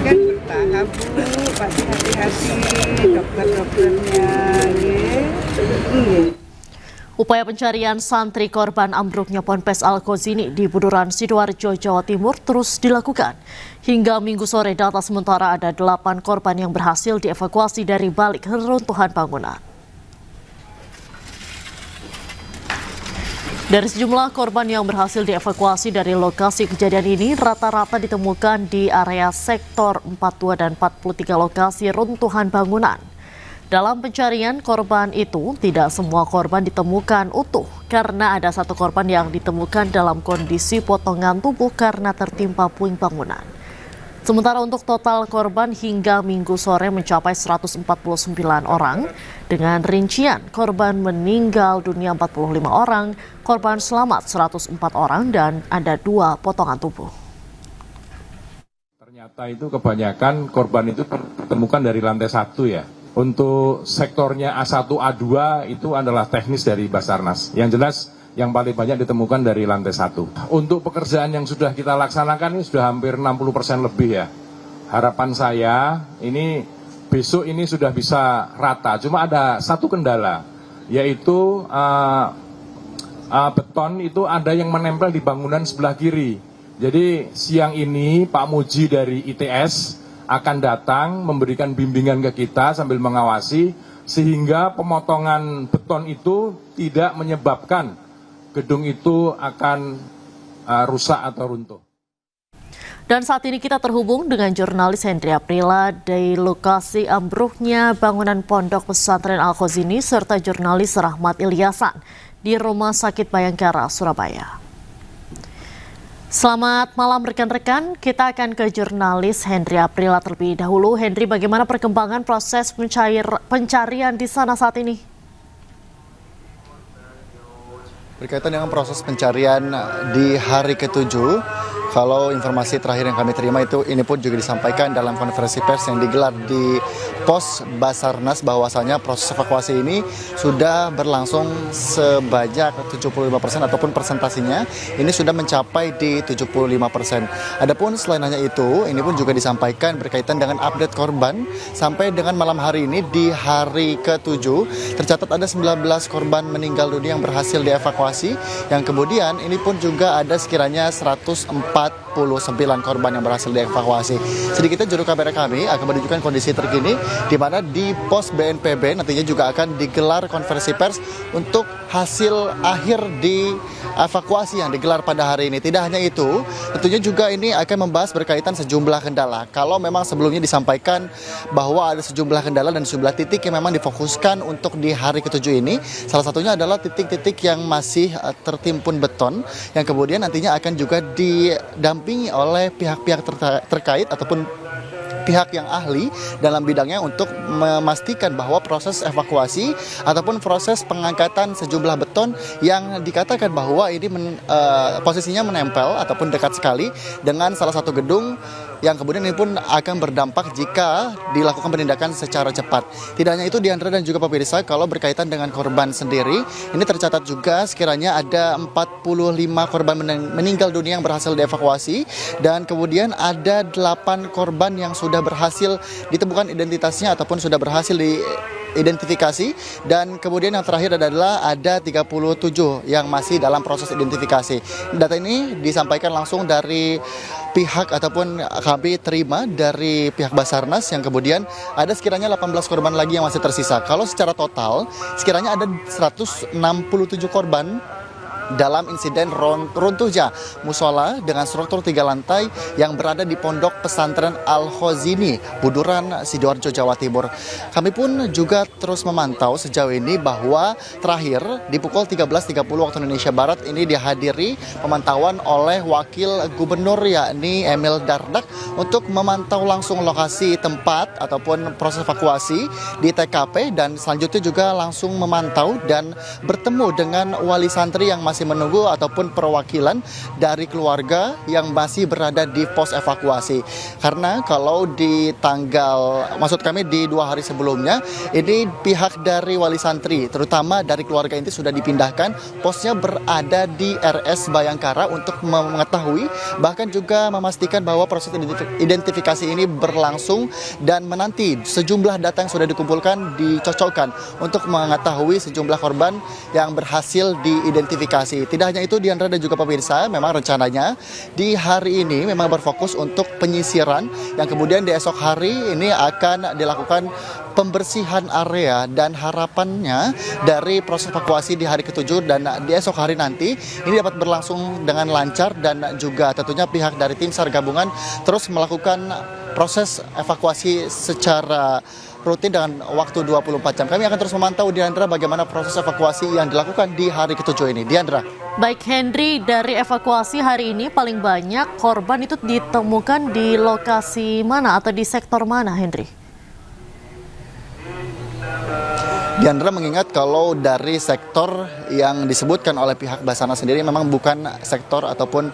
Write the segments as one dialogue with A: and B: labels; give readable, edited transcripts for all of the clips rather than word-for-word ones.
A: Kan bertahap Bu, pasti hati-hati dokter-dokternya.
B: Upaya pencarian santri korban ambruknya Ponpes Al-Khozini di Buduran, Sidoarjo, Jawa Timur terus dilakukan. Hingga Minggu sore data sementara ada 8 korban yang berhasil dievakuasi dari balik reruntuhan bangunan. Dari sejumlah korban yang berhasil dievakuasi dari lokasi kejadian ini, rata-rata ditemukan di area sektor 42 dan 43 lokasi runtuhan bangunan. Dalam pencarian korban itu, tidak semua korban ditemukan utuh karena ada satu korban yang ditemukan dalam kondisi potongan tubuh karena tertimpa puing bangunan. Sementara untuk total korban hingga Minggu sore mencapai 149 orang, dengan rincian korban meninggal dunia 45 orang, korban selamat 104 orang, dan ada 2 potongan tubuh.
C: Ternyata itu kebanyakan korban itu ditemukan dari lantai 1 ya. Untuk sektornya A1, A2 itu adalah teknis dari Basarnas. Yang jelas yang paling banyak ditemukan dari lantai 1. Untuk pekerjaan yang sudah kita laksanakan ini sudah hampir 60% lebih ya. Harapan saya ini besok ini sudah bisa rata. Cuma ada satu kendala, yaitu beton itu ada yang menempel di bangunan sebelah kiri. Jadi siang ini Pak Muji dari ITS akan datang memberikan bimbingan ke kita sambil mengawasi sehingga pemotongan beton itu tidak menyebabkan gedung itu akan rusak atau runtuh.
B: Dan saat ini kita terhubung dengan jurnalis Hendri Aprila dari lokasi ambruknya bangunan Pondok Pesantren Al-Khozini serta jurnalis Rahmat Ilyasan di Rumah Sakit Bayangkara, Surabaya. Selamat malam rekan-rekan, kita akan ke jurnalis Hendri Aprila terlebih dahulu. Hendri, bagaimana perkembangan proses pencarian di sana saat ini?
D: Berkaitan dengan proses pencarian di hari ke-7, kalau informasi terakhir yang kami terima ini pun juga disampaikan dalam konferensi pers yang digelar di pos Basarnas bahwasanya proses evakuasi ini sudah berlangsung sebanyak 75% ataupun persentasinya ini sudah mencapai di 75%. Adapun selain hanya itu, ini pun juga disampaikan berkaitan dengan update korban sampai dengan malam hari ini di hari ke-7 tercatat ada 19 korban meninggal dunia yang berhasil dievakuasi, yang kemudian ini pun juga ada sekiranya 149 korban yang berhasil dievakuasi. Sedikitnya juru kamera kami akan menunjukkan kondisi terkini di mana di pos BNPB nantinya juga akan digelar konferensi pers untuk hasil akhir di evakuasi yang digelar pada hari ini. Tidak hanya itu, tentunya juga ini akan membahas berkaitan sejumlah kendala. Kalau memang sebelumnya disampaikan bahwa ada sejumlah kendala dan sejumlah titik yang memang difokuskan untuk di hari ke-7 ini, salah satunya adalah titik-titik yang masih tertimbun beton yang kemudian nantinya akan juga didampingi oleh pihak-pihak terkait ataupun pihak yang ahli dalam bidangnya untuk memastikan bahwa proses evakuasi ataupun proses pengangkatan sejumlah beton yang dikatakan bahwa ini posisinya menempel ataupun dekat sekali dengan salah satu gedung yang kemudian ini pun akan berdampak jika dilakukan penindakan secara cepat. Tidak hanya itu, Diandra dan juga pemirsa, kalau berkaitan dengan korban sendiri, ini tercatat juga sekiranya ada 45 korban meninggal dunia yang berhasil dievakuasi dan kemudian ada 8 korban yang sudah berhasil ditemukan identitasnya ataupun sudah berhasil diidentifikasi, dan kemudian yang terakhir adalah ada 37 yang masih dalam proses identifikasi. Data ini disampaikan langsung dari pihak ataupun kami terima dari pihak Basarnas yang kemudian ada sekiranya 18 korban lagi yang masih tersisa. Kalau secara total sekiranya ada 167 korban dalam insiden runtuhnya musola dengan struktur 3 lantai yang berada di Pondok Pesantren Al-Khozini, Buduran, Sidoarjo, Jawa Timur. Kami pun juga terus memantau sejauh ini bahwa terakhir di pukul 13.30 waktu Indonesia Barat ini dihadiri pemantauan oleh Wakil Gubernur yakni Emil Dardak untuk memantau langsung lokasi tempat ataupun proses evakuasi di TKP, dan selanjutnya juga langsung memantau dan bertemu dengan wali santri yang masih masih menunggu ataupun perwakilan dari keluarga yang masih berada di pos evakuasi. Karena kalau di maksud kami di 2 hari sebelumnya, ini pihak dari wali santri, terutama dari keluarga inti sudah dipindahkan, posnya berada di RS Bayangkara untuk mengetahui, bahkan juga memastikan bahwa proses identifikasi ini berlangsung dan menanti sejumlah data yang sudah dikumpulkan dicocokkan untuk mengetahui sejumlah korban yang berhasil diidentifikasi. Tidak hanya itu, Diandra dan juga pemirsa, memang rencananya di hari ini memang berfokus untuk penyisiran yang kemudian di esok hari ini akan dilakukan pembersihan area, dan harapannya dari proses evakuasi di hari ke-7 dan di esok hari nanti ini dapat berlangsung dengan lancar, dan juga tentunya pihak dari tim SAR gabungan terus melakukan proses evakuasi secara rutin dengan waktu 24 jam. Kami akan terus memantau, Diandra, bagaimana proses evakuasi yang dilakukan di hari ke-7 ini. Diandra.
B: Baik Henry, dari evakuasi hari ini paling banyak korban itu ditemukan di lokasi mana atau di sektor mana, Henry?
D: Diandra, mengingat kalau dari sektor yang disebutkan oleh pihak Basarnas sendiri memang bukan sektor ataupun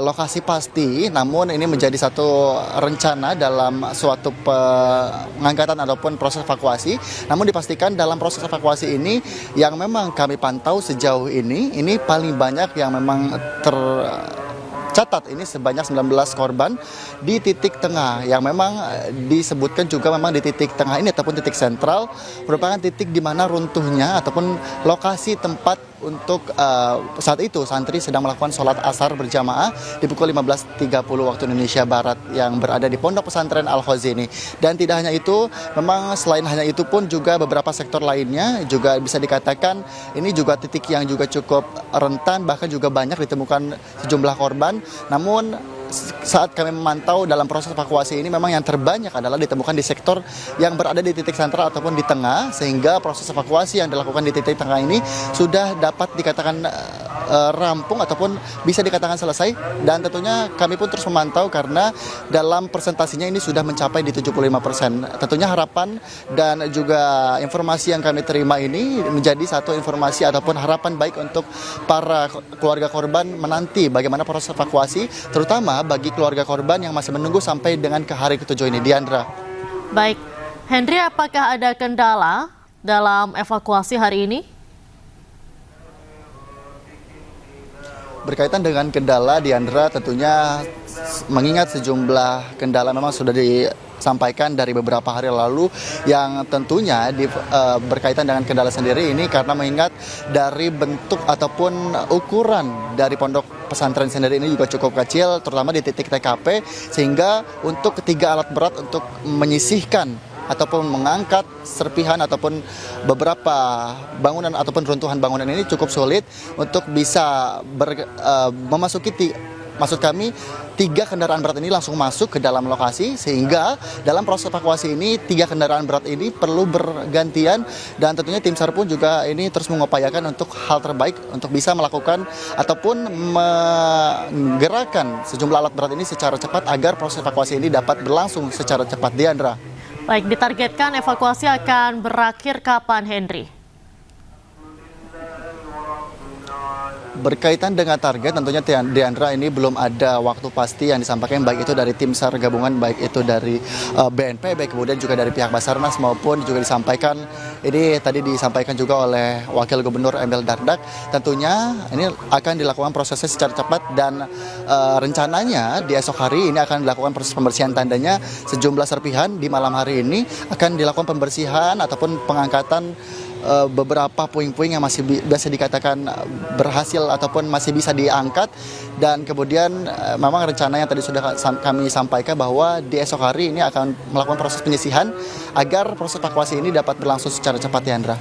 D: lokasi pasti, namun ini menjadi satu rencana dalam suatu pengangkatan ataupun proses evakuasi. Namun dipastikan dalam proses evakuasi ini yang memang kami pantau sejauh ini paling banyak yang memang tercatat ini sebanyak 19 korban di titik tengah, yang memang disebutkan juga memang di titik tengah ini ataupun titik sentral merupakan titik di mana runtuhnya ataupun lokasi tempat untuk saat itu santri sedang melakukan sholat asar berjamaah di pukul 15.30 waktu Indonesia Barat yang berada di Pondok Pesantren Al-Khozi ini. Dan tidak hanya itu, memang selain hanya itu pun juga beberapa sektor lainnya juga bisa dikatakan ini juga titik yang juga cukup rentan, bahkan juga banyak ditemukan sejumlah korban. Namun saat kami memantau dalam proses evakuasi ini memang yang terbanyak adalah ditemukan di sektor yang berada di titik sentral ataupun di tengah, sehingga proses evakuasi yang dilakukan di titik tengah ini sudah dapat dikatakan rampung ataupun bisa dikatakan selesai. Dan tentunya kami pun terus memantau karena dalam presentasinya ini sudah mencapai di 75%. Tentunya harapan dan juga informasi yang kami terima ini menjadi satu informasi ataupun harapan baik untuk para keluarga korban menanti bagaimana proses evakuasi, terutama bagi keluarga korban yang masih menunggu sampai dengan ke hari ke-7 ini. Diandra.
B: Baik, Henry, apakah ada kendala dalam evakuasi hari ini?
D: Berkaitan dengan kendala, Diandra, tentunya mengingat sejumlah kendala memang sudah disampaikan dari beberapa hari lalu, yang tentunya berkaitan dengan kendala sendiri ini karena mengingat dari bentuk ataupun ukuran dari pondok pesantren sendiri ini juga cukup kecil, terutama di titik TKP, sehingga untuk ketiga alat berat untuk menyisihkan ataupun mengangkat serpihan ataupun beberapa bangunan ataupun runtuhan bangunan ini cukup sulit untuk bisa memasuki maksud kami 3 kendaraan berat ini langsung masuk ke dalam lokasi, sehingga dalam proses evakuasi ini 3 kendaraan berat ini perlu bergantian, dan tentunya tim SAR pun juga ini terus mengupayakan untuk hal terbaik untuk bisa melakukan ataupun menggerakkan sejumlah alat berat ini secara cepat agar proses evakuasi ini dapat berlangsung secara cepat. Diandra.
B: Baik, ditargetkan evakuasi akan berakhir kapan, Henry?
D: Berkaitan dengan target, tentunya Diandra, ini belum ada waktu pasti yang disampaikan baik itu dari tim SAR gabungan, baik itu dari BNP, baik kemudian juga dari pihak Basarnas, maupun juga disampaikan ini tadi disampaikan juga oleh Wakil Gubernur Emil Dardak. Tentunya ini akan dilakukan prosesnya secara cepat, dan rencananya di esok hari ini akan dilakukan proses pembersihan tandanya sejumlah serpihan. Di malam hari ini akan dilakukan pembersihan ataupun pengangkatan beberapa puing-puing yang masih bisa dikatakan berhasil ataupun masih bisa diangkat, dan kemudian memang rencananya tadi sudah kami sampaikan bahwa di esok hari ini akan melakukan proses penyisihan agar proses evakuasi ini dapat berlangsung secara cepat, Diandra.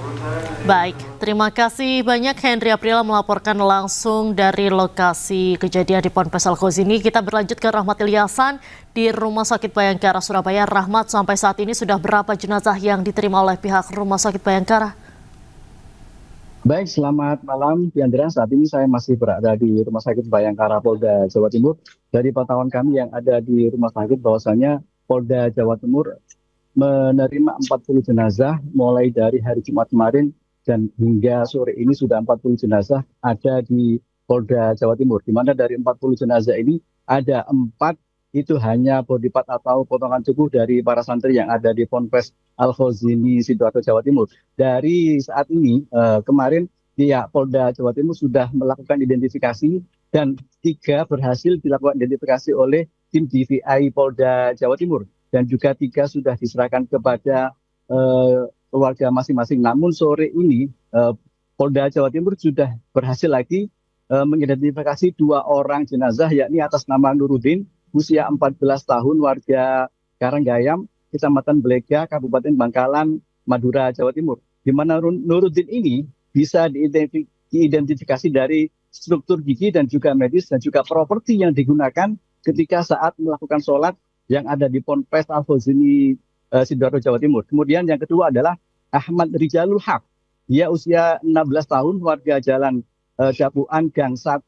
B: Baik, terima kasih banyak Henry Aprila melaporkan langsung dari lokasi kejadian di Ponpes Al-Khozi ini. Kita berlanjut ke Rahmat Ilyasan di Rumah Sakit Bayangkara Surabaya. Rahmat, sampai saat ini sudah berapa jenazah yang diterima oleh pihak Rumah Sakit Bayangkara?
E: Baik, selamat malam, Diandra. Saat ini saya masih berada di Rumah Sakit Bayangkara Polda Jawa Timur. Dari pantauan kami yang ada di rumah sakit, bahwasanya Polda Jawa Timur menerima 40 jenazah mulai dari hari Jumat kemarin dan hingga sore ini sudah 40 jenazah ada di Polda Jawa Timur, di mana dari 40 jenazah ini ada 4 itu hanya body part atau potongan tubuh dari para santri yang ada di Ponpes Al-Khazini Sidoarjo Jawa Timur. Dari saat ini kemarin pihak Polda Jawa Timur sudah melakukan identifikasi dan 3 berhasil dilakukan identifikasi oleh tim DVI Polda Jawa Timur dan juga 3 sudah diserahkan kepada keluarga masing-masing. Namun sore ini Polda Jawa Timur sudah berhasil lagi mengidentifikasi 2 orang jenazah, yakni atas nama Nuruddin, usia 14 tahun, warga Karanggayam, Kecamatan Blega, Kabupaten Bangkalan, Madura, Jawa Timur. Di mana Nuruddin ini bisa diidentifikasi dari struktur gigi dan juga medis dan juga properti yang digunakan ketika saat melakukan sholat yang ada di Ponpes Al-Khazini Sidoarjo, Jawa Timur. Kemudian yang kedua adalah Ahmad Rijalul Haq. Dia usia 16 tahun, warga Jalan Dapuan Gang 1,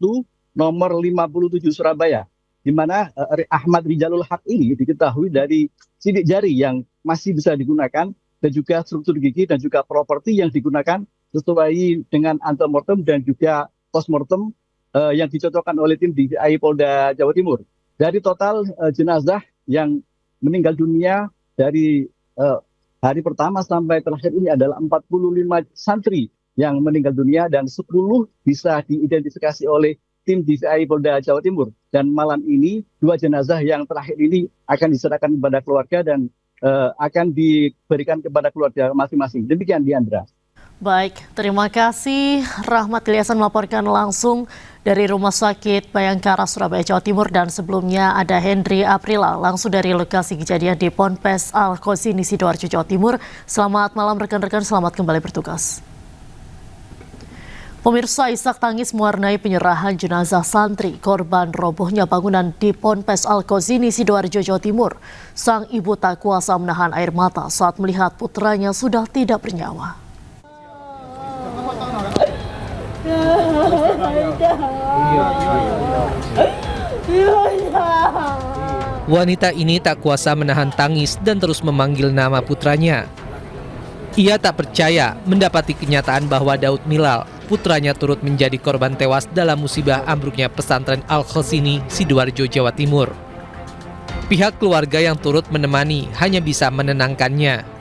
E: nomor 57 Surabaya. Di mana Ahmad Rijalul Haq ini diketahui dari sidik jari yang masih bisa digunakan dan juga struktur gigi dan juga properti yang digunakan sesuai dengan antemortem dan juga postmortem yang dicocokkan oleh tim DVI Polda Jawa Timur. Dari total jenazah yang meninggal dunia dari hari pertama sampai terakhir ini adalah 45 santri yang meninggal dunia dan 10 bisa diidentifikasi oleh tim DVI Polda Jawa Timur. Dan malam ini 2 jenazah yang terakhir ini akan diserahkan kepada keluarga dan akan diberikan kepada keluarga masing-masing. Demikian Diandra.
B: Baik, terima kasih. Rahmat Ilyasan melaporkan langsung dari Rumah Sakit Bayangkara, Surabaya, Jawa Timur. Dan sebelumnya ada Hendri Aprila langsung dari lokasi kejadian di Ponpes Al-Khazini Sidoarjo, Jawa Timur. Selamat malam rekan-rekan, selamat kembali bertugas. Pemirsa, isak tangis mewarnai penyerahan jenazah santri korban robohnya bangunan di Ponpes Al-Khazini Sidoarjo, Jawa Timur. Sang ibu tak kuasa menahan air mata saat melihat putranya sudah tidak bernyawa.
F: Wanita ini tak kuasa menahan tangis dan terus memanggil nama putranya. Ia tak percaya mendapati kenyataan bahwa Daud Milal, putranya, turut menjadi korban tewas dalam musibah ambruknya pesantren Al-Khazini Sidoarjo, Jawa Timur. Pihak keluarga yang turut menemani hanya bisa menenangkannya.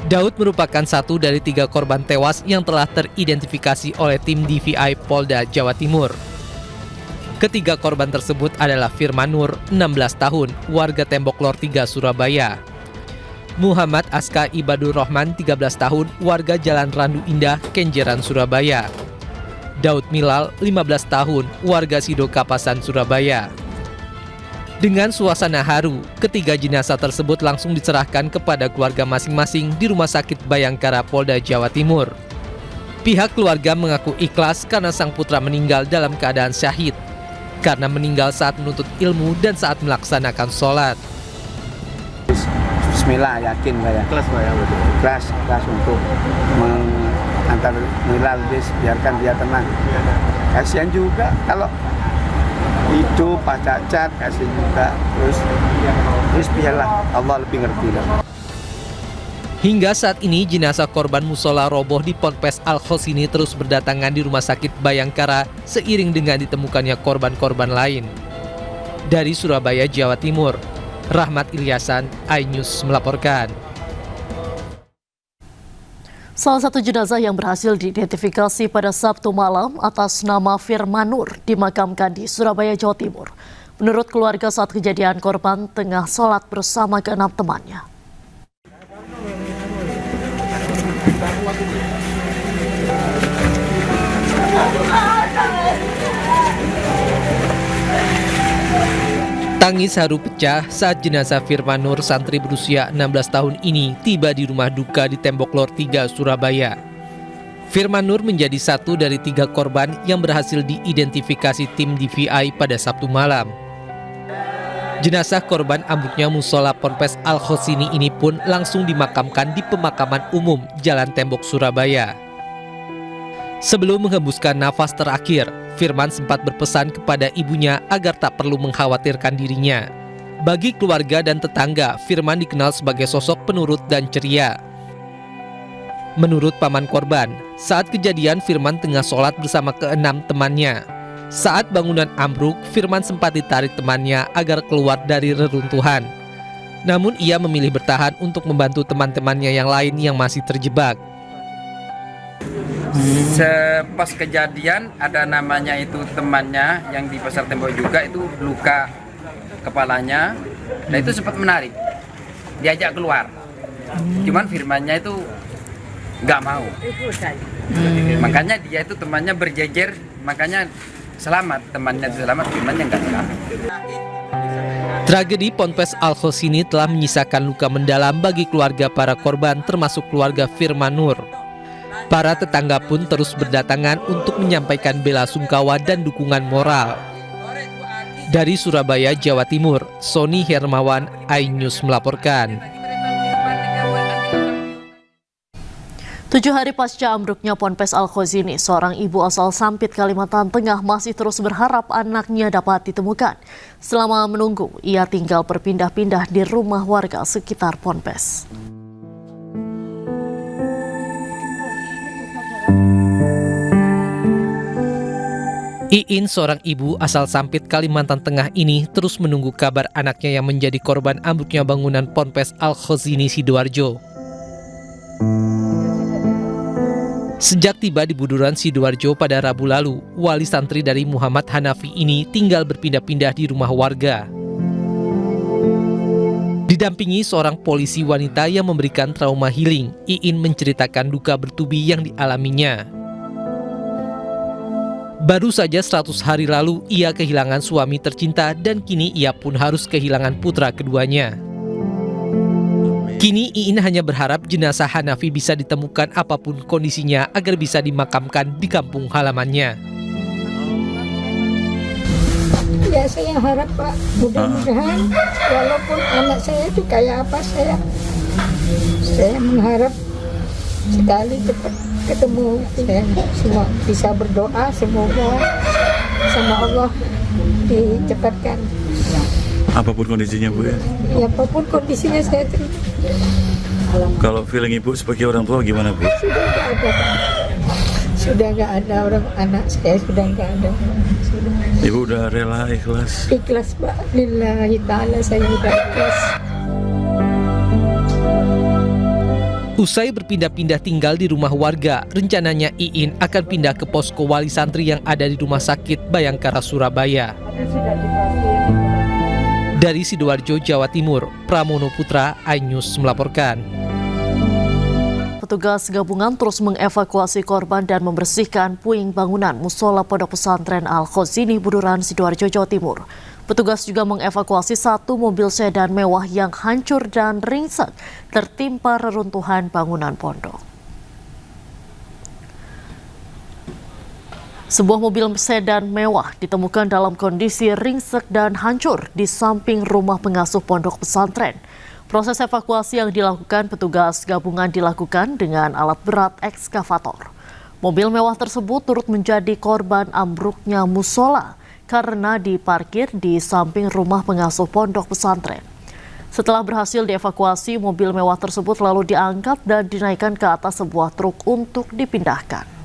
F: Daud merupakan satu dari 3 korban tewas yang telah teridentifikasi oleh tim DVI Polda Jawa Timur. Ketiga korban tersebut adalah Firman Nur, 16 tahun, warga Tembok Lor 3, Surabaya. Muhammad Aska Ibadur Rahman, 13 tahun, warga Jalan Randu Indah, Kenjeran, Surabaya. Daud Milal, 15 tahun, warga Sido Kapasan, Surabaya. Dengan suasana haru, ketiga jenazah tersebut langsung diserahkan kepada keluarga masing-masing di Rumah Sakit Bayangkara, Polda Jawa Timur. Pihak keluarga mengaku ikhlas karena sang putra meninggal dalam keadaan syahid, karena meninggal saat menuntut ilmu dan saat melaksanakan sholat.
A: Bismillah, yakin saya. Kelas untuk mengantar Milal, biarkan dia tenang. Kasihan juga kalau hidup Pak Cacat, kasihan juga. Terus biarlah, Allah lebih ngerti lah.
F: Hingga saat ini jenazah korban musola roboh di Ponpes Al-Khazini terus berdatangan di Rumah Sakit Bayangkara seiring dengan ditemukannya korban-korban lain. Dari Surabaya, Jawa Timur, Rahmat Ilyasan, iNews melaporkan.
B: Salah satu jenazah yang berhasil diidentifikasi pada Sabtu malam atas nama Firman Nur dimakamkan di Surabaya, Jawa Timur. Menurut keluarga, saat kejadian korban tengah sholat bersama ke-6 temannya.
F: Tangis haru pecah saat jenazah Firman Nur, santri berusia 16 tahun ini, tiba di rumah duka di Tembok Lor 3, Surabaya. Firman Nur menjadi satu dari 3 korban yang berhasil diidentifikasi tim DVI pada Sabtu malam. Jenazah korban ambruknya musola Ponpes Al-Khazini ini pun langsung dimakamkan di pemakaman umum Jalan Tembok, Surabaya. Sebelum menghembuskan nafas terakhir, Firman sempat berpesan kepada ibunya agar tak perlu mengkhawatirkan dirinya. Bagi keluarga dan tetangga, Firman dikenal sebagai sosok penurut dan ceria. Menurut paman korban, saat kejadian Firman tengah sholat bersama keenam temannya. Saat bangunan ambruk, Firman sempat ditarik temannya agar keluar dari reruntuhan. Namun ia memilih bertahan untuk membantu teman-temannya yang lain yang masih terjebak.
G: Pas kejadian ada namanya itu temannya yang di Pasar Tembok juga itu luka kepalanya, nah itu sempat menarik, diajak keluar. Cuman Firmannya itu nggak mau, makanya dia itu temannya berjejer, makanya selamat, temannya selamat, Firmannya nggak selamat.
F: Tragedi Ponpes Al-Khosini telah menyisakan luka mendalam bagi keluarga para korban termasuk keluarga Firman Nur. Para tetangga pun terus berdatangan untuk menyampaikan bela sungkawa dan dukungan moral. Dari Surabaya, Jawa Timur, Sony Hermawan, iNews melaporkan.
B: 7 hari pasca ambruknya Ponpes Al-Khosini, seorang ibu asal Sampit, Kalimantan Tengah masih terus berharap anaknya dapat ditemukan. Selama menunggu, ia tinggal berpindah-pindah di rumah warga sekitar Ponpes.
F: Iin, seorang ibu asal Sampit, Kalimantan Tengah ini terus menunggu kabar anaknya yang menjadi korban ambruknya bangunan Ponpes Al-Khosini Sidoarjo. Sejak tiba di Buduran Sidoarjo pada Rabu lalu, wali santri dari Muhammad Hanafi ini tinggal berpindah-pindah di rumah warga. Didampingi seorang polisi wanita yang memberikan trauma healing, Iin menceritakan duka bertubi yang dialaminya. Baru saja 100 hari lalu ia kehilangan suami tercinta dan kini ia pun harus kehilangan putra keduanya. Kini Iin hanya berharap jenazah Hanafi bisa ditemukan apapun kondisinya agar bisa dimakamkan di kampung halamannya.
H: Ya saya harap Pak, mudah-mudahan walaupun anak saya itu kayak apa saya mengharap sekali cepat ketemu. Saya semua bisa berdoa semoga sama Allah dicepatkan.
I: Apapun kondisinya Bu ya?
H: Ya apapun kondisinya saya terima.
I: Kalau feeling Ibu sebagai orang tua gimana Bu?
H: Sudah nggak ada Pak. Sudah nggak ada orang anak saya sudah nggak ada. Sudah.
I: Ibu udah rela ikhlas?
H: Ikhlas Pak, lillahi ta'ala saya udah ikhlas.
F: Usai berpindah-pindah tinggal di rumah warga, rencananya Iin akan pindah ke posko wali santri yang ada di Rumah Sakit Bayangkara, Surabaya. Dari Sidoarjo, Jawa Timur, Pramono Putra, iNews melaporkan.
B: Petugas gabungan terus mengevakuasi korban dan membersihkan puing bangunan musola Pondok Pesantren Al-Khosini Buduran, Sidoarjo, Jawa Timur. Petugas juga mengevakuasi 1 mobil sedan mewah yang hancur dan ringsek tertimpa reruntuhan bangunan pondok. Sebuah mobil sedan mewah ditemukan dalam kondisi ringsek dan hancur di samping rumah pengasuh pondok pesantren. Proses evakuasi yang dilakukan petugas gabungan dilakukan dengan alat berat ekskavator. Mobil mewah tersebut turut menjadi korban ambruknya musola karena diparkir di samping rumah pengasuh pondok pesantren. Setelah berhasil dievakuasi, mobil mewah tersebut lalu diangkat dan dinaikkan ke atas sebuah truk untuk dipindahkan.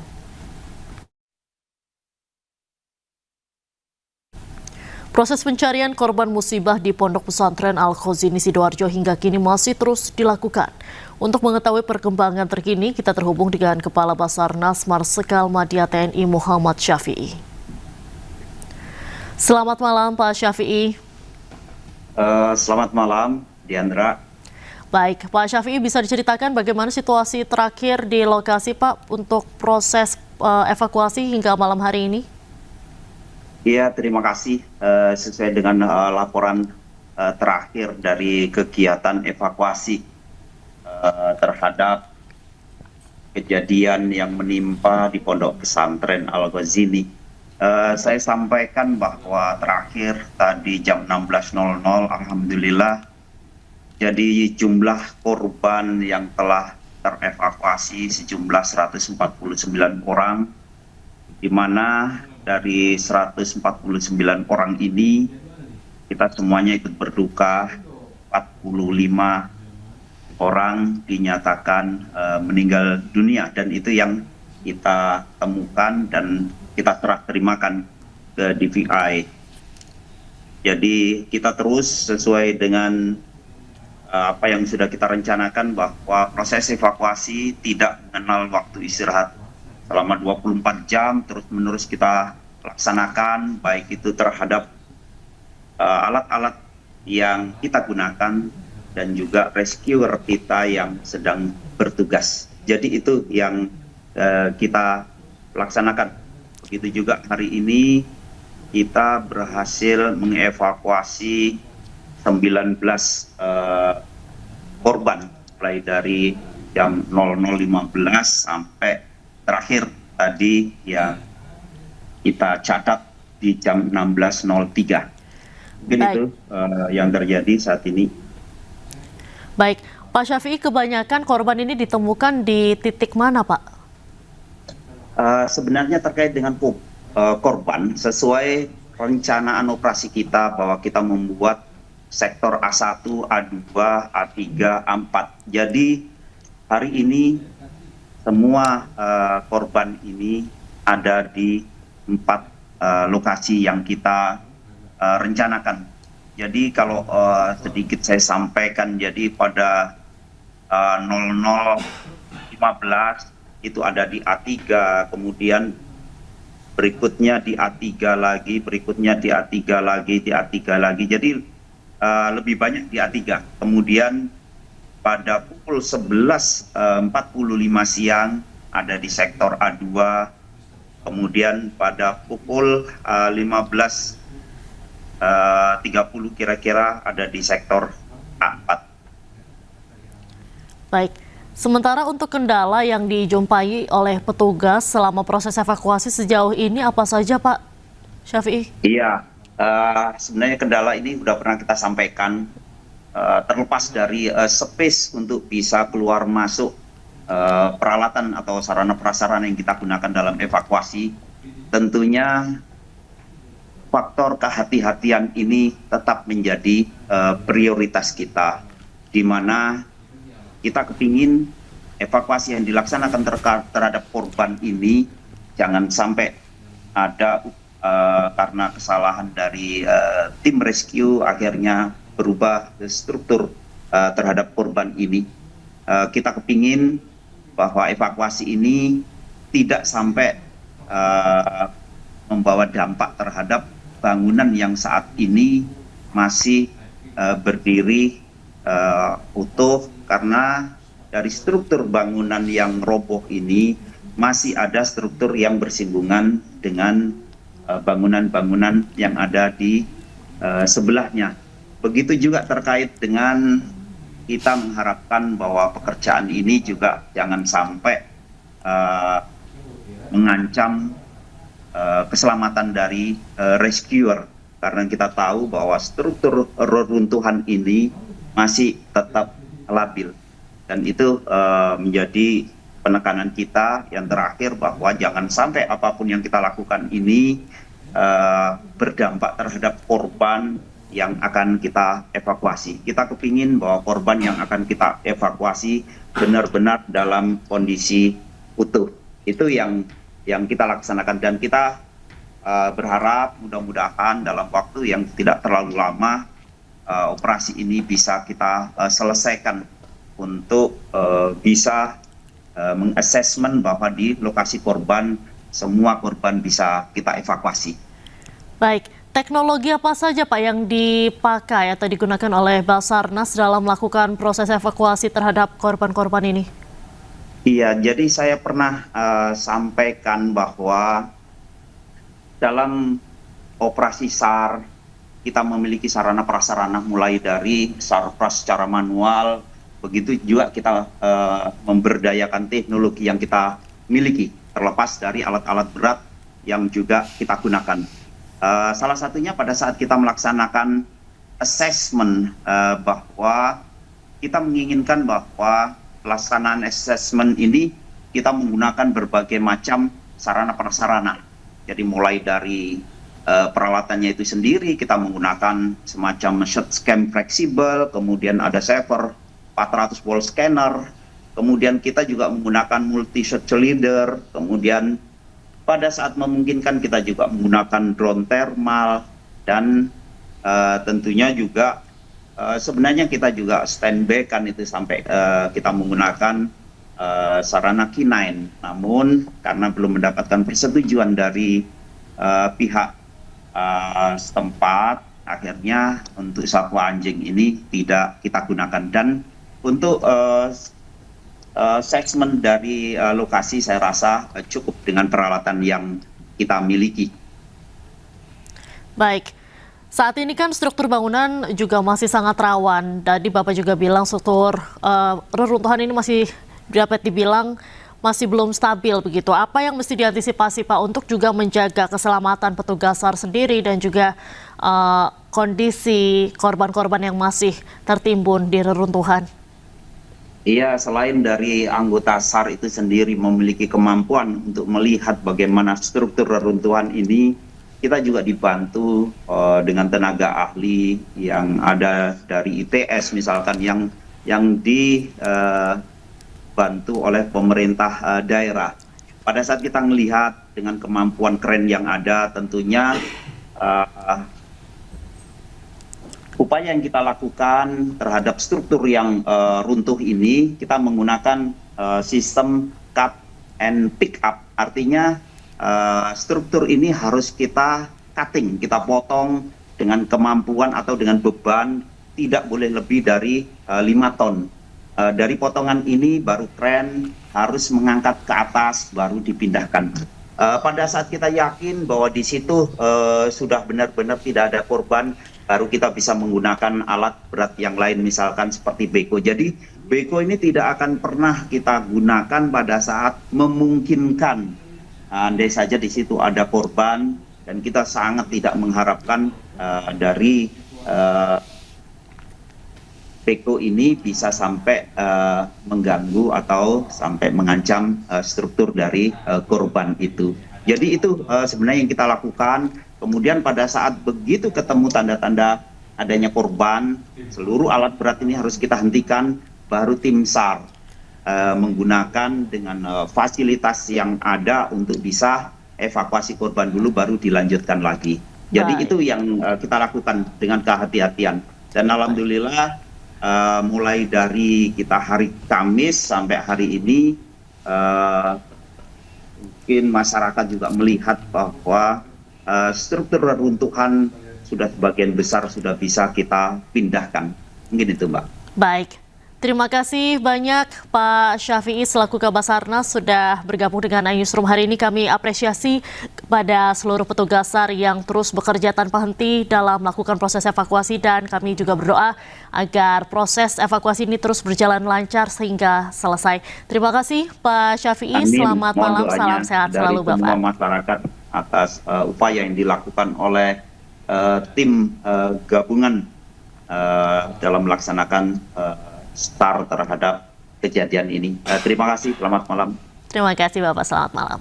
B: Proses pencarian korban musibah di Pondok Pesantren Al-Khosini Sidoarjo hingga kini masih terus dilakukan. Untuk mengetahui perkembangan terkini, kita terhubung dengan Kepala Basarnas Marsikal Madya TNI Muhammad Syafi'i. Selamat malam Pak Syafi'i.
J: Selamat malam Diandra.
B: Baik, Pak Syafi'i bisa diceritakan bagaimana situasi terakhir di lokasi Pak untuk proses evakuasi hingga malam hari ini?
J: Iya, terima kasih. Sesuai dengan laporan terakhir dari kegiatan evakuasi terhadap kejadian yang menimpa di Pondok Pesantren Al-Khosini. Saya sampaikan bahwa terakhir tadi jam 16.00 alhamdulillah jadi jumlah korban yang telah terevakuasi sejumlah 149 orang, di mana dari 149 orang ini kita semuanya ikut berduka, 45 orang dinyatakan meninggal dunia, dan itu yang kita temukan dan kita serah terimakan ke DVI. Jadi kita terus sesuai dengan apa yang sudah kita rencanakan, bahwa proses evakuasi tidak mengenal waktu istirahat. Selama 24 jam terus-menerus kita laksanakan, baik itu terhadap alat-alat yang kita gunakan dan juga rescuer kita yang sedang bertugas. Jadi itu yang kita laksanakan. Begitu juga hari ini kita berhasil mengevakuasi 19 korban, mulai dari jam 00.15 sampai terakhir tadi ya kita catat di jam 16.03. Mungkin itu yang terjadi saat ini.
B: Baik, Pak Syafi'i, kebanyakan korban ini ditemukan di titik mana, Pak?
J: Sebenarnya terkait dengan korban, sesuai rencanaan operasi kita bahwa kita membuat sektor A1, A2, A3, A4. Jadi hari ini semua korban ini ada di 4 lokasi yang kita rencanakan. Jadi kalau sedikit saya sampaikan, jadi pada 00.15 itu ada di A3, kemudian berikutnya di A3 lagi, berikutnya di A3 lagi, di A3 lagi. Jadi lebih banyak di A3. Kemudian pada pukul 11.45 siang ada di sektor A2. Kemudian pada pukul 15.30 kira-kira ada di sektor A4.
B: Baik. Sementara untuk kendala yang dijumpai oleh petugas selama proses evakuasi sejauh ini apa saja, Pak Syafi'i?
J: Iya, sebenarnya kendala ini sudah pernah kita sampaikan, terlepas dari space untuk bisa keluar masuk peralatan atau sarana prasarana yang kita gunakan dalam evakuasi, tentunya faktor kehati-hatian ini tetap menjadi prioritas kita, di mana kita kepingin evakuasi yang dilaksanakan terhadap korban ini jangan sampai ada karena kesalahan dari tim rescue akhirnya berubah struktur terhadap korban ini. Kita kepingin bahwa evakuasi ini tidak sampai membawa dampak terhadap bangunan yang saat ini masih berdiri utuh, karena dari struktur bangunan yang roboh ini masih ada struktur yang bersinggungan dengan bangunan-bangunan yang ada di sebelahnya. Begitu juga terkait dengan kita mengharapkan bahwa pekerjaan ini juga jangan sampai mengancam keselamatan dari rescuer, karena kita tahu bahwa struktur reruntuhan ini masih tetap labil, dan itu menjadi penekanan kita yang terakhir, bahwa jangan sampai apapun yang kita lakukan ini berdampak terhadap korban yang akan kita evakuasi. Kita kepingin bahwa korban yang akan kita evakuasi benar-benar dalam kondisi utuh. Itu yang kita laksanakan, dan kita berharap mudah-mudahan dalam waktu yang tidak terlalu lama operasi ini bisa kita selesaikan untuk bisa mengassessment bahwa di lokasi korban semua korban bisa kita evakuasi.
B: Baik, teknologi apa saja Pak yang dipakai atau digunakan oleh Basarnas dalam melakukan proses evakuasi terhadap korban-korban ini?
J: Iya, jadi saya pernah sampaikan bahwa dalam operasi SAR kita memiliki sarana prasarana mulai dari SARPRAS secara manual, begitu juga kita memberdayakan teknologi yang kita miliki, terlepas dari alat-alat berat yang juga kita gunakan. Salah satunya pada saat kita melaksanakan assessment, bahwa kita menginginkan bahwa pelaksanaan assessment ini kita menggunakan berbagai macam sarana prasarana. Jadi mulai dari peralatannya itu sendiri, kita menggunakan semacam shot cam fleksibel, kemudian ada saver, 400 volt scanner, kemudian kita juga menggunakan multi shot cylinder, kemudian pada saat memungkinkan kita juga menggunakan drone thermal, dan tentunya juga sebenarnya kita juga standby kan itu sampai kita menggunakan sarana K9, namun karena belum mendapatkan persetujuan dari pihak setempat, akhirnya untuk satwa anjing ini tidak kita gunakan. Dan untuk assessment dari lokasi saya rasa cukup dengan peralatan yang kita miliki.
B: Baik, saat ini kan struktur bangunan juga masih sangat rawan. Tadi Bapak juga bilang struktur reruntuhan ini masih dapat dibilang masih belum stabil begitu. Apa yang mesti diantisipasi Pak untuk juga menjaga keselamatan petugas SAR sendiri dan juga kondisi korban-korban yang masih tertimbun di reruntuhan?
J: Iya, selain dari anggota SAR itu sendiri memiliki kemampuan untuk melihat bagaimana struktur reruntuhan ini, kita juga dibantu dengan tenaga ahli yang ada dari ITS misalkan yang dibantu oleh pemerintah daerah. Pada saat kita melihat dengan kemampuan keren yang ada, tentunya upaya yang kita lakukan terhadap struktur yang runtuh ini, kita menggunakan sistem cut and pick up. Artinya struktur ini harus kita cutting, kita potong dengan kemampuan atau dengan beban tidak boleh lebih dari 5 ton. Dari potongan ini baru kren harus mengangkat ke atas, baru dipindahkan. Pada saat kita yakin bahwa di situ sudah benar-benar tidak ada korban, baru kita bisa menggunakan alat berat yang lain, misalkan seperti beko. Jadi beko ini tidak akan pernah kita gunakan pada saat memungkinkan. Andai saja di situ ada korban, dan kita sangat tidak mengharapkan dari beko ini bisa sampai mengganggu atau sampai mengancam struktur dari korban itu. Jadi itu sebenarnya yang kita lakukan. Kemudian pada saat begitu ketemu tanda-tanda adanya korban, seluruh alat berat ini harus kita hentikan, baru tim SAR menggunakan dengan fasilitas yang ada untuk bisa evakuasi korban dulu, baru dilanjutkan lagi. Jadi itu yang kita lakukan dengan kehati-hatian. Dan alhamdulillah mulai dari kita hari Kamis sampai hari ini, mungkin masyarakat juga melihat bahwa struktur reruntuhan sudah sebagian besar sudah bisa kita pindahkan. Mungkin itu, Mbak.
B: Baik, terima kasih banyak Pak Syafi'i selaku Kabasarnas sudah bergabung dengan iNewsroom hari ini. Kami apresiasi kepada seluruh petugas SAR yang terus bekerja tanpa henti dalam melakukan proses evakuasi, dan kami juga berdoa agar proses evakuasi ini terus berjalan lancar sehingga selesai. Terima kasih Pak Syafi'i, selamat malam, salam sehat selalu Bapak.
J: Semua masyarakat atas upaya yang dilakukan oleh tim gabungan dalam melaksanakan SAR terhadap kejadian ini. Terima kasih, selamat malam.
B: Terima kasih Bapak, selamat malam.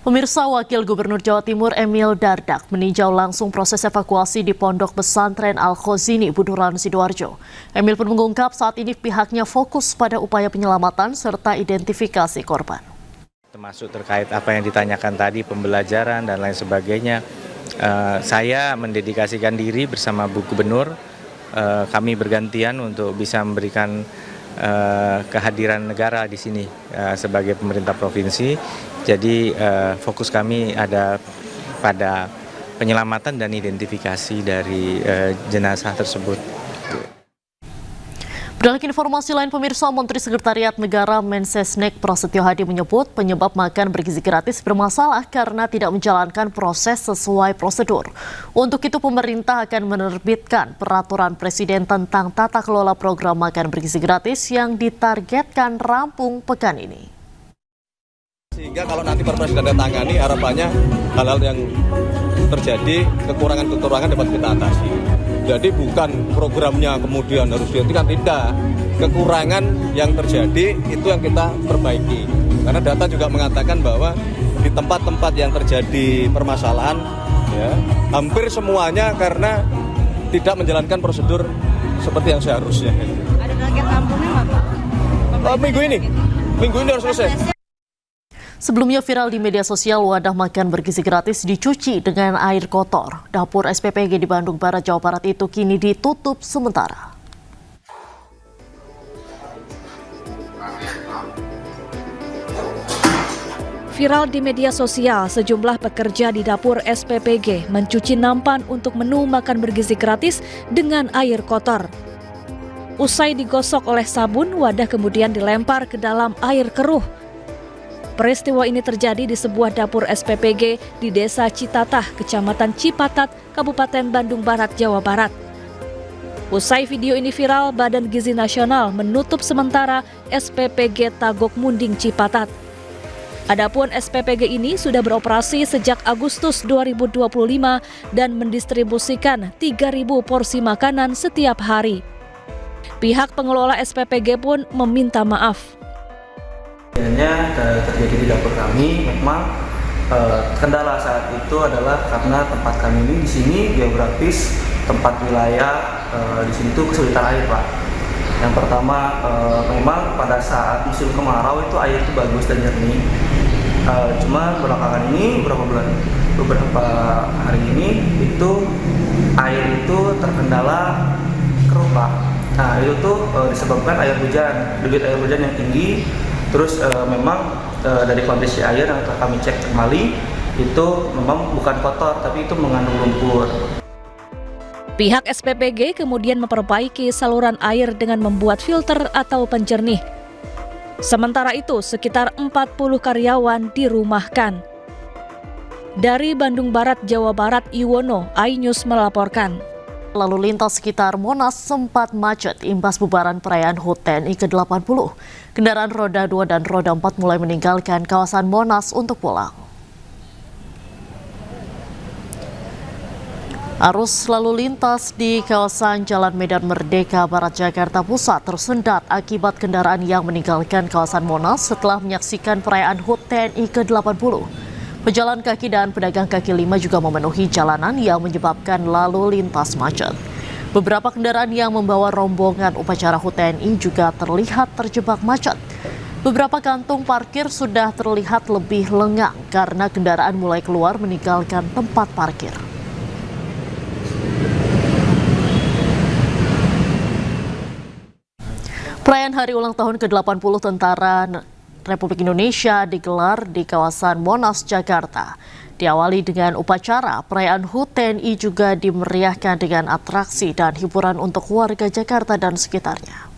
B: Pemirsa, Wakil Gubernur Jawa Timur Emil Dardak meninjau langsung proses evakuasi di Pondok Pesantren Al-Khozini, Buduran, Sidoarjo. Emil pun mengungkap saat ini pihaknya fokus pada upaya penyelamatan serta identifikasi korban.
K: Termasuk terkait apa yang ditanyakan tadi, pembelajaran dan lain sebagainya. Saya mendedikasikan diri bersama Bu Gubernur, kami bergantian untuk bisa memberikan kehadiran negara di sini sebagai pemerintah provinsi. Jadi fokus kami ada pada penyelamatan dan identifikasi dari jenazah tersebut.
B: Beralih ke informasi lain, pemirsa, Menteri Sekretariat Negara Mensesnek Prasetyo Hadi menyebut penyebab makan bergizi gratis bermasalah karena tidak menjalankan proses sesuai prosedur. Untuk itu pemerintah akan menerbitkan peraturan presiden tentang tata kelola program makan bergizi gratis yang ditargetkan rampung pekan ini.
L: Sehingga kalau nanti Perpres sudah ditangani, harapannya hal-hal yang terjadi, kekurangan-kekurangan dapat kita atasi. Jadi bukan programnya kemudian harus dihentikan, tidak. Kekurangan yang terjadi itu yang kita perbaiki. Karena data juga mengatakan bahwa di tempat-tempat yang terjadi permasalahan, ya, hampir semuanya karena tidak menjalankan prosedur seperti yang seharusnya.
M: Ada target rampungnya nggak Pak?
L: Minggu ini harus selesai.
B: Sebelumnya viral di media sosial wadah makan bergizi gratis dicuci dengan air kotor. Dapur SPPG di Bandung Barat, Jawa Barat itu kini ditutup sementara.
M: Viral di media sosial, sejumlah pekerja di dapur SPPG mencuci nampan untuk menu makan bergizi gratis dengan air kotor. Usai digosok oleh sabun, wadah kemudian dilempar ke dalam air keruh. Peristiwa ini terjadi di sebuah dapur SPPG di Desa Citatah, Kecamatan Cipatat, Kabupaten Bandung Barat, Jawa Barat. Usai video ini viral, Badan Gizi Nasional menutup sementara SPPG Tagok Munding Cipatat. Adapun SPPG ini sudah beroperasi sejak Agustus 2025 dan mendistribusikan 3.000 porsi makanan setiap hari. Pihak pengelola SPPG pun meminta maaf.
N: Terjadi di dapur kami, memang kendala saat itu adalah karena tempat kami ini di sini geografis tempat wilayah di sini itu kesulitan air, Pak. Yang pertama, memang pada saat musim kemarau itu air itu bagus dan jernih. Cuma belakangan ini beberapa hari ini itu air itu terkendala keruh, Pak. Nah, itu tuh disebabkan debit air hujan yang tinggi. Terus memang dari kondisi air yang telah kami cek kembali itu memang bukan kotor tapi itu mengandung lumpur.
M: Pihak SPPG kemudian memperbaiki saluran air dengan membuat filter atau penjernih. Sementara itu sekitar 40 karyawan dirumahkan. Dari Bandung Barat, Jawa Barat, Iwono, iNews melaporkan.
B: Lalu lintas sekitar Monas sempat macet imbas bubaran perayaan HUT TNI ke-80. Kendaraan roda 2 dan roda 4 mulai meninggalkan kawasan Monas untuk pulang. Arus lalu lintas di kawasan Jalan Medan Merdeka Barat Jakarta Pusat tersendat akibat kendaraan yang meninggalkan kawasan Monas setelah menyaksikan perayaan HUT TNI ke-80. Pejalan kaki dan pedagang kaki lima juga memenuhi jalanan yang menyebabkan lalu lintas macet. Beberapa kendaraan yang membawa rombongan upacara HUT TNI juga terlihat terjebak macet. Beberapa kantung parkir sudah terlihat lebih lengang karena kendaraan mulai keluar meninggalkan tempat parkir. Perayaan hari ulang tahun ke-80 Tentara Republik Indonesia digelar di kawasan Monas, Jakarta. Diawali dengan upacara, perayaan HUT TNI juga dimeriahkan dengan atraksi dan hiburan untuk warga Jakarta dan sekitarnya.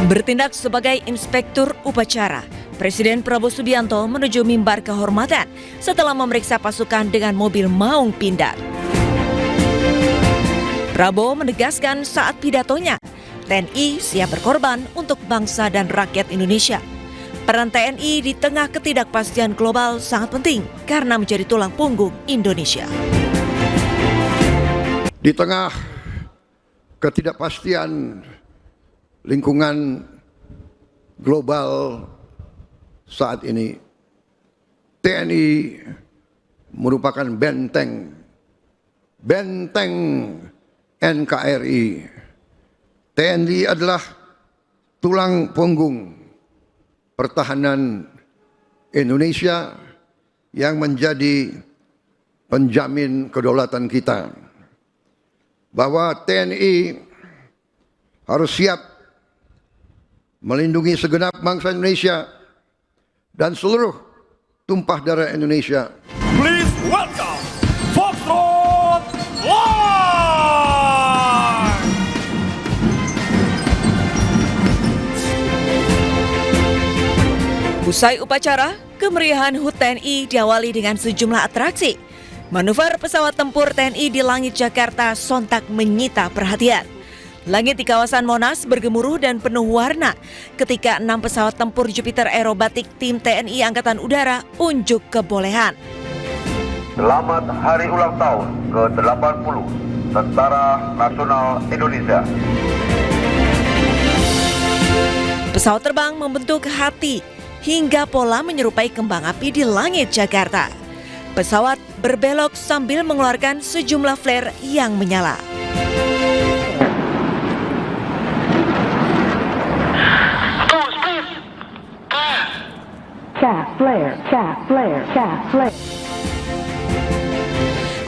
O: Bertindak sebagai inspektur upacara, Presiden Prabowo Subianto menuju mimbar kehormatan setelah memeriksa pasukan dengan mobil maung pindad. Prabowo menegaskan saat pidatonya, TNI siap berkorban untuk bangsa dan rakyat Indonesia. Peran TNI di tengah ketidakpastian global sangat penting karena menjadi tulang punggung Indonesia.
P: Di tengah ketidakpastian lingkungan global saat ini, TNI merupakan benteng NKRI. TNI adalah tulang punggung pertahanan Indonesia yang menjadi penjamin kedaulatan kita. Bahwa TNI harus siap melindungi segenap bangsa Indonesia dan seluruh tumpah darah Indonesia.
Q: Please welcome Foxtrot Live!
O: Usai upacara, kemeriahan HUT TNI diawali dengan sejumlah atraksi. Manuver pesawat tempur TNI di langit Jakarta sontak menyita perhatian. Langit di kawasan Monas bergemuruh dan penuh warna ketika 6 pesawat tempur Jupiter Aerobatik tim TNI Angkatan Udara unjuk kebolehan.
R: Selamat Hari Ulang Tahun ke-80 Tentara Nasional Indonesia.
O: Pesawat terbang membentuk hati hingga pola menyerupai kembang api di langit Jakarta. Pesawat berbelok sambil mengeluarkan sejumlah flare yang menyala.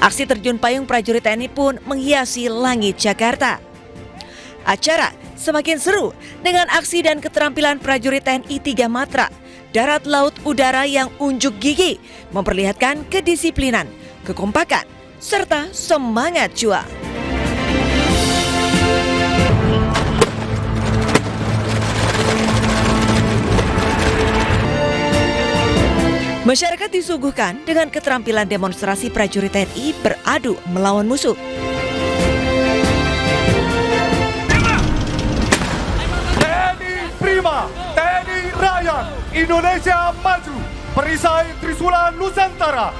O: Aksi terjun payung prajurit TNI pun menghiasi langit Jakarta. Acara semakin seru dengan aksi dan keterampilan prajurit TNI 3 Matra, darat, laut, udara yang unjuk gigi, memperlihatkan kedisiplinan, kekompakan, serta semangat juang. Masyarakat disuguhkan dengan keterampilan demonstrasi prajurit TNI beradu melawan musuh.
Q: TNI Prima, TNI Rakyat, Indonesia Maju, perisai Trisula Nusantara.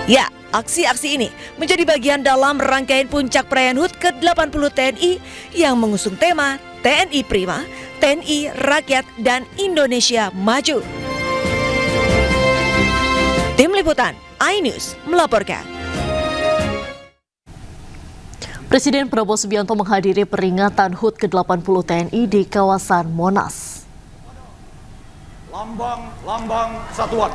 O: Ya, aksi-aksi ini menjadi bagian dalam rangkaian puncak perayaan HUT ke-80 TNI yang mengusung tema TNI Prima, TNI Rakyat, dan Indonesia Maju. Tim Liputan iNews melaporkan.
B: Presiden Prabowo Subianto menghadiri peringatan HUT ke-80 TNI di kawasan Monas.
Q: Lambang Satuan.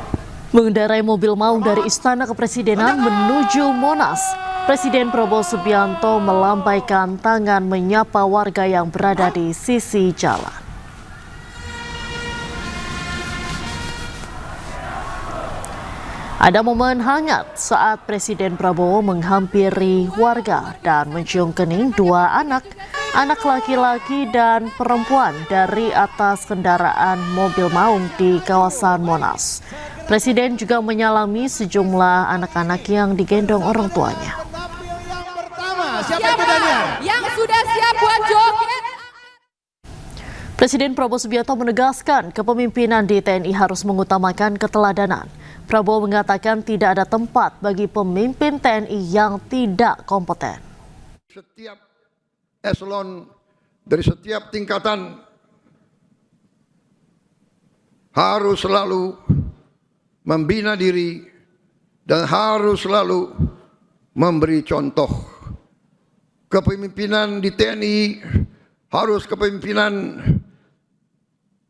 B: Mengendarai mobil maung dari Istana Kepresidenan menuju Monas, Presiden Prabowo Subianto melambaikan tangan menyapa warga yang berada di sisi jalan. Ada momen hangat saat Presiden Prabowo menghampiri warga dan mencium kening dua anak laki-laki dan perempuan dari atas kendaraan mobil maung di kawasan Monas. Presiden juga menyalami sejumlah anak-anak yang digendong orang tuanya.
S: Siapa yang sudah siap buat joget?
B: Presiden Prabowo Subianto menegaskan kepemimpinan di TNI harus mengutamakan keteladanan. Prabowo mengatakan tidak ada tempat bagi pemimpin TNI yang tidak kompeten.
P: Setiap eselon dari setiap tingkatan harus selalu membina diri dan harus selalu memberi contoh. Kepemimpinan di TNI harus kepemimpinan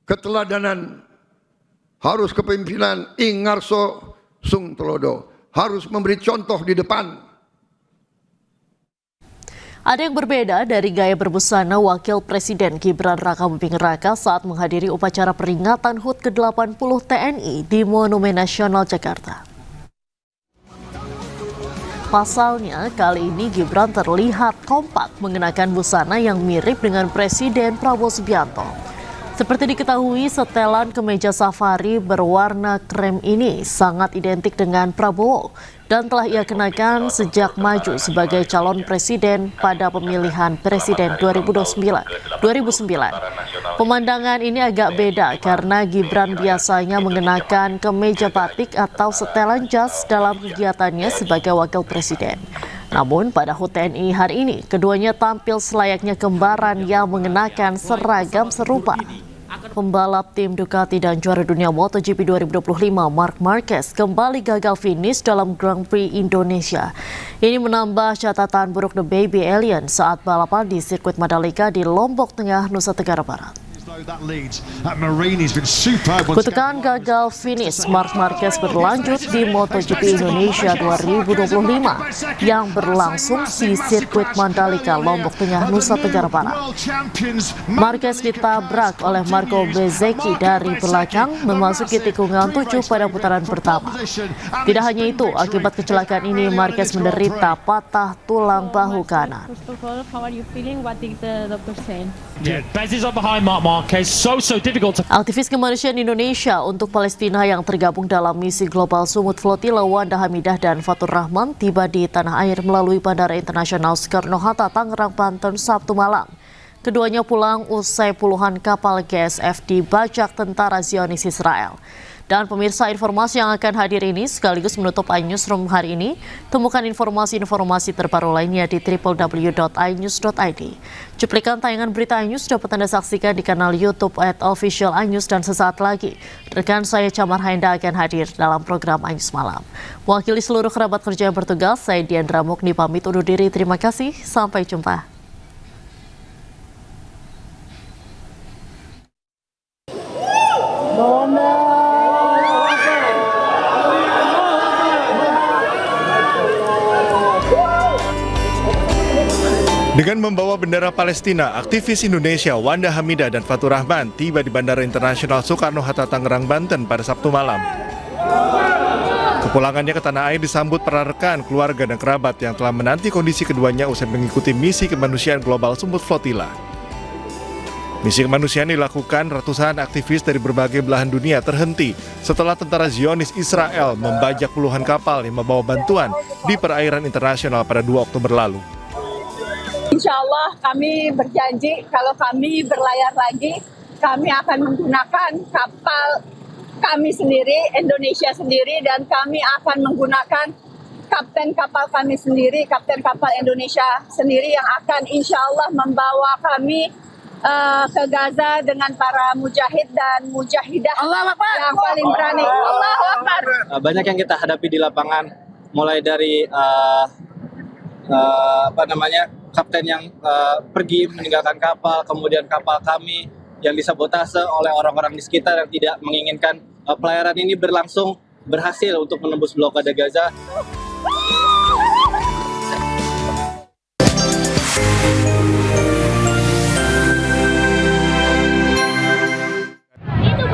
P: keteladanan, harus kepemimpinan Ingarso Sung Telodo, harus memberi contoh di depan.
B: Ada yang berbeda dari gaya berbusana Wakil Presiden Gibran Rakabuming Raka saat menghadiri upacara peringatan HUT ke-80 TNI di Monumen Nasional Jakarta. Pasalnya, kali ini Gibran terlihat kompak mengenakan busana yang mirip dengan Presiden Prabowo Subianto. Seperti diketahui, setelan kemeja safari berwarna krem ini sangat identik dengan Prabowo dan telah ia kenakan sejak maju sebagai calon presiden pada pemilihan presiden 2009. Pemandangan ini agak beda karena Gibran biasanya mengenakan kemeja batik atau setelan jas dalam kegiatannya sebagai wakil presiden. Namun pada HUT TNI hari ini, keduanya tampil selayaknya kembaran yang mengenakan seragam serupa. Pembalap tim Ducati dan juara dunia MotoGP 2025 Marc Marquez kembali gagal finish dalam Grand Prix Indonesia. Ini menambah catatan buruk The Baby Alien saat balapan di sirkuit Mandalika di Lombok Tengah, Nusa Tenggara Barat. Kutukan gagal finish Marc Marquez berlanjut di MotoGP Indonesia 2025 yang berlangsung di sirkuit Mandalika, Lombok Tengah, Nusa Tenggara Barat. Marquez ditabrak oleh Marco Bezzecchi dari belakang memasuki tikungan 7 pada putaran pertama. Tidak hanya itu, akibat kecelakaan ini Marquez menderita patah tulang bahu kanan. Aktivis kemanusiaan Indonesia untuk Palestina yang tergabung dalam misi global Sumut Flotilla Wanda Hamidah dan Fatur Rahman tiba di tanah air melalui Bandara Internasional Soekarno-Hatta, Tangerang, Banten, Sabtu malam. Keduanya pulang usai puluhan kapal GSF dibajak tentara Zionis Israel. Dan pemirsa, informasi yang akan hadir ini sekaligus menutup iNewsroom hari ini. Temukan informasi-informasi terbaru lainnya di www.inews.id. Cuplikan tayangan berita iNews dapat Anda saksikan di kanal YouTube @official iNews, dan sesaat lagi rekan saya Camar Haenda akan hadir dalam program iNews Malam. Mewakili seluruh kerabat kerja yang bertugas, saya Diandra Mukni pamit undur diri. Terima kasih, sampai jumpa.
T: Dengan membawa bendera Palestina, aktivis Indonesia Wanda Hamidah dan Fatur Rahman tiba di Bandara Internasional Soekarno-Hatta, Tangerang, Banten pada Sabtu malam. Kepulangannya ke tanah air disambut para rekan, keluarga, dan kerabat yang telah menanti kondisi keduanya usai mengikuti misi kemanusiaan global Sumut Flotilla. Misi kemanusiaan dilakukan ratusan aktivis dari berbagai belahan dunia terhenti setelah tentara Zionis Israel membajak puluhan kapal yang membawa bantuan di perairan internasional pada 2 Oktober lalu.
U: Insya Allah kami berjanji kalau kami berlayar lagi, kami akan menggunakan kapal kami sendiri, Indonesia sendiri, dan kami akan menggunakan kapten kapal kami sendiri, kapten kapal Indonesia sendiri yang akan insya Allah membawa kami ke Gaza dengan para mujahid dan mujahidah yang paling berani. Allahu Akbar.
N: Banyak yang kita hadapi di lapangan, mulai dari kapten yang pergi meninggalkan kapal, kemudian kapal kami yang disabotase oleh orang-orang di sekitar yang tidak menginginkan pelayaran ini berlangsung berhasil untuk menembus blokade Gaza.